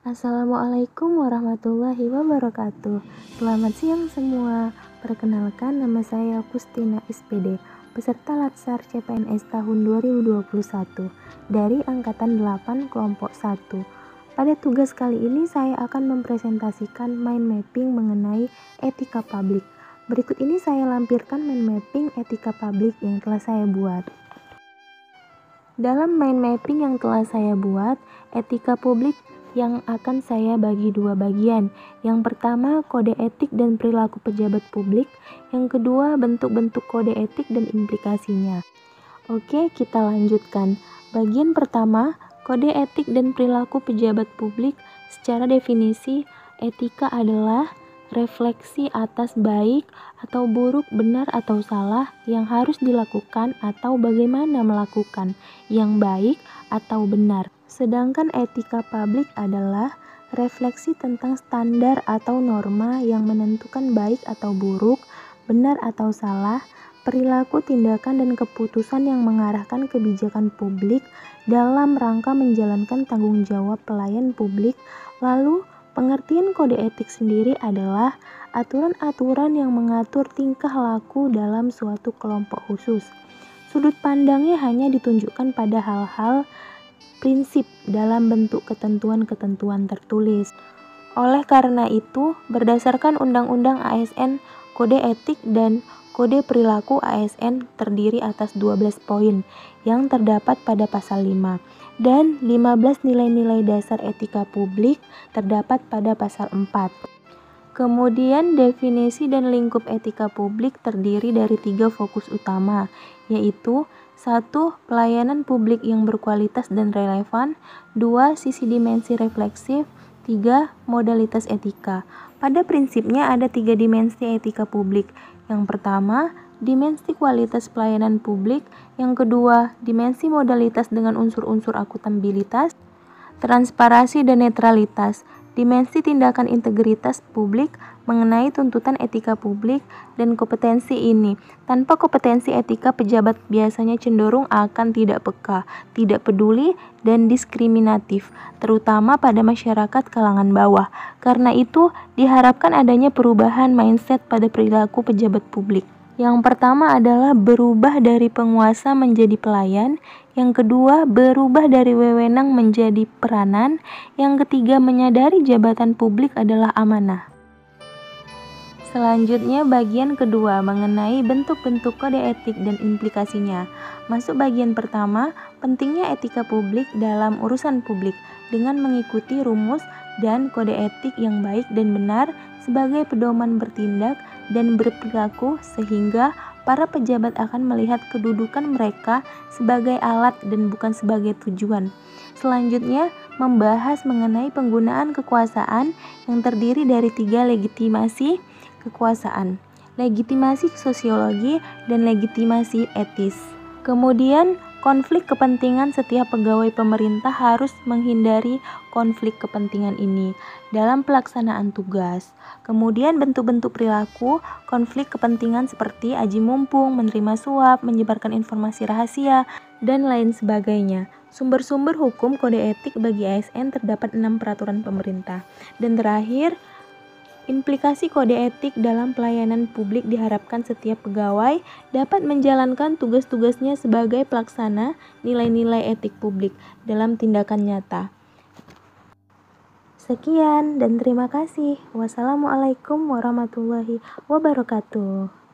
Assalamualaikum warahmatullahi wabarakatuh. Selamat siang semua. Perkenalkan, nama saya Pustina SPD, peserta Latsar CPNS tahun 2021 dari Angkatan 8 Kelompok 1. Pada tugas kali ini saya akan mempresentasikan mind mapping mengenai etika publik. Berikut ini saya lampirkan mind mapping etika publik yang telah saya buat. Dalam mind mapping yang telah saya buat, etika publik yang akan saya bagi dua bagian. Yang pertama, kode etik dan perilaku pejabat publik. Yang kedua, bentuk-bentuk kode etik dan implikasinya. Oke, kita lanjutkan. Bagian pertama, kode etik dan perilaku pejabat publik. Secara definisi, etika adalah refleksi atas baik atau buruk, benar atau salah yang harus dilakukan atau bagaimana melakukan yang baik atau benar. Sedangkan etika publik adalah refleksi tentang standar atau norma yang menentukan baik atau buruk, benar atau salah, perilaku, tindakan, dan keputusan yang mengarahkan kebijakan publik dalam rangka menjalankan tanggung jawab pelayan publik. Lalu, pengertian kode etik sendiri adalah aturan-aturan yang mengatur tingkah laku dalam suatu kelompok khusus. Sudut pandangnya hanya ditunjukkan pada hal-hal prinsip dalam bentuk ketentuan-ketentuan tertulis. Oleh karena itu, berdasarkan Undang-Undang ASN, kode etik dan kode perilaku ASN terdiri atas 12 poin yang terdapat pada pasal 5 dan 15 nilai-nilai dasar etika publik terdapat pada pasal 4. Kemudian definisi dan lingkup etika publik terdiri dari 3 fokus utama, yaitu 1. Pelayanan publik yang berkualitas dan relevan. 2. Sisi dimensi refleksif. 3. Modalitas etika. Pada prinsipnya ada 3 dimensi etika publik. Yang pertama, dimensi kualitas pelayanan publik. Yang kedua, dimensi modalitas dengan unsur-unsur akuntabilitas, transparansi dan netralitas. Dimensi tindakan integritas publik mengenai tuntutan etika publik dan kompetensi ini. Tanpa kompetensi etika, pejabat biasanya cenderung akan tidak peka, tidak peduli, dan diskriminatif, terutama pada masyarakat kalangan bawah. Karena itu, diharapkan adanya perubahan mindset pada perilaku pejabat publik. Yang pertama adalah berubah dari penguasa menjadi pelayan. Yang kedua, berubah dari wewenang menjadi peranan. Yang ketiga, menyadari jabatan publik adalah amanah. Selanjutnya, bagian kedua mengenai bentuk-bentuk kode etik dan implikasinya. Masuk bagian pertama, pentingnya etika publik dalam urusan publik dengan mengikuti rumus dan kode etik yang baik dan benar sebagai pedoman bertindak dan berperilaku, sehingga para pejabat akan melihat kedudukan mereka sebagai alat dan bukan sebagai tujuan. Selanjutnya, membahas mengenai penggunaan kekuasaan yang terdiri dari 3 legitimasi kekuasaan, legitimasi sosiologi, dan legitimasi etis. Kemudian, konflik kepentingan. Setiap pegawai pemerintah harus menghindari konflik kepentingan ini dalam pelaksanaan tugas. Kemudian bentuk-bentuk perilaku konflik kepentingan seperti aji mumpung, menerima suap, menyebarkan informasi rahasia, dan lain sebagainya. Sumber-sumber hukum kode etik bagi ASN terdapat 6 peraturan pemerintah. Dan terakhir, implikasi kode etik dalam pelayanan publik diharapkan setiap pegawai dapat menjalankan tugas-tugasnya sebagai pelaksana nilai-nilai etik publik dalam tindakan nyata. Sekian dan terima kasih. Wassalamualaikum warahmatullahi wabarakatuh.